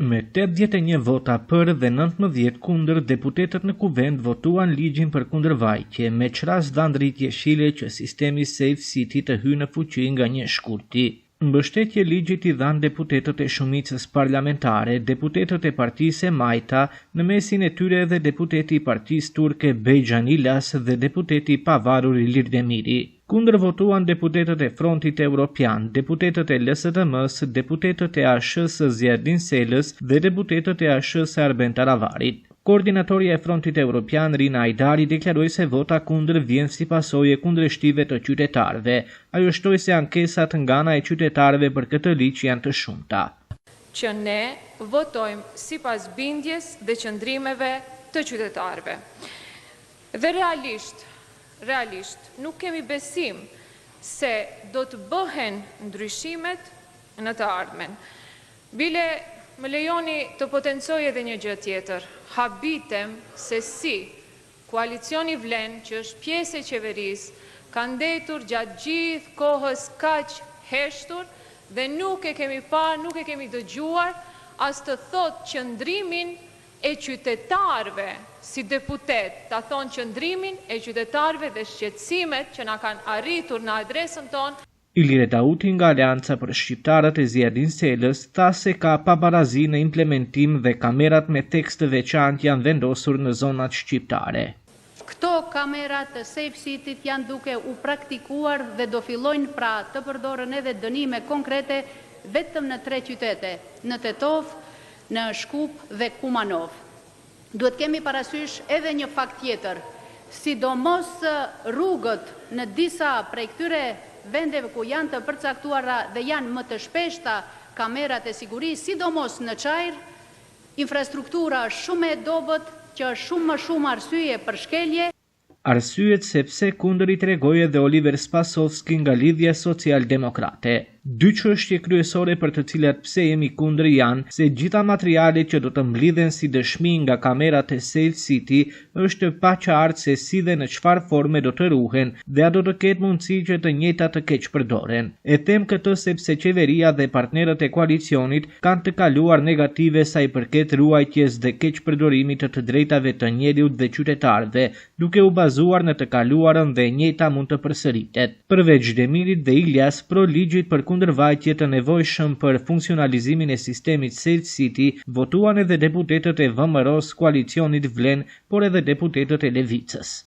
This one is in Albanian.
Me 81 vota për dhe 19 kundër, deputetët në kuvend votuan ligjin për kundërvajtje, me çrast dhëndritje shile që sistemi Safe City të hyjë në fuqi nga 1 shkurti. Mbështetje ligjit i dhanë deputetët e shumicës parlamentare, deputetët e partisë e Majta, në mesin e tyre edhe deputeti i partisë turke Bejxhan Ilas dhe deputeti i pavarur Ilir Demiri. Kundër votuan deputetët e Frontit Evropian, deputetët e LSDM-s, deputetët e ASH-s Zjardin Selës dhe deputetët e ASH-s Arben Taravarit. Koordinatorja e Frontit Evropian Rina Hajdari deklaroi se vota kundër vjen si pasojë e kundërshtive të qytetarëve. Ajo shtoi se ankesat nga ana e qytetarëve për këtë ligj janë të shumta. Që ne votojmë sipas bindjes dhe qëndrimeve të qytetarëve. Dhe realisht nuk kemi besim se do të bëhen ndryshimet në të ardhmen. Bile më lejoni të potencoj edhe një gjë tjetër. Habitem se si koalicioni Vlen, që është pjesë e qeverisë, ka ndetur gjatë gjithë kohës kaq heshtur dhe nuk e kemi parë, nuk e kemi dëgjuar as të thotë qëndrimin e qytetarëve si deputet, ta thonë qëndrimin e qytetarëve dhe shqetësimet që na kanë arritur në adresën tonë. Ilir Dauti nga Aleanca për Shqiptarët e Zjardin Selës tha se ka pabarazi në implementim dhe kamerat me tekst të veçantë janë vendosur në zonat shqiptare. Këto kamerat të Safe City janë duke u praktikuar dhe do fillojnë pra të përdoren edhe dënime konkrete vetëm në 3 qytete, në Tetov, në Shkup dhe Kumanov. Duhet kemi parasysh edhe një fakt tjetër, sidomos rrugët në disa prej këtyre vendeve ku janë të përcaktuara dhe janë më të shpeshta kamerat e sigurisë, sidomos në Çajër, infrastruktura është shumë e dobët, që është shumë arsye për shkelje. Arsyet sepse kundër i tregoi edhe Oliver Spasovski nga Lidhja Social-Demokrate. 2 çështje kryesore për të cilat pse jemi kundër janë se gjitha materialet që do të mblidhen si dëshmi nga kamerat e Safe City është paqartë se si dhe në çfarë forme do të ruhen dhe a do të ketë mundësi që të njëjtat të keq përdoren. E them këtë sepse qeveria dhe partnerët e koalicionit kanë të kaluar negative sa i përket ruajtjes dhe keq përdorimit të drejtave të njeriut dhe qytetarëve, duke u bazuar në të kaluarën dhe e njëjta mund të përsëritet. Përveç Demirit dhe Ilyas, pro ligjit për kundërvajtje të nevojshëm për funksionalizimin e sistemit Safe City, votuan edhe deputetët e VMRO-s, koalicionit Vlen, por edhe deputetët e Levicës.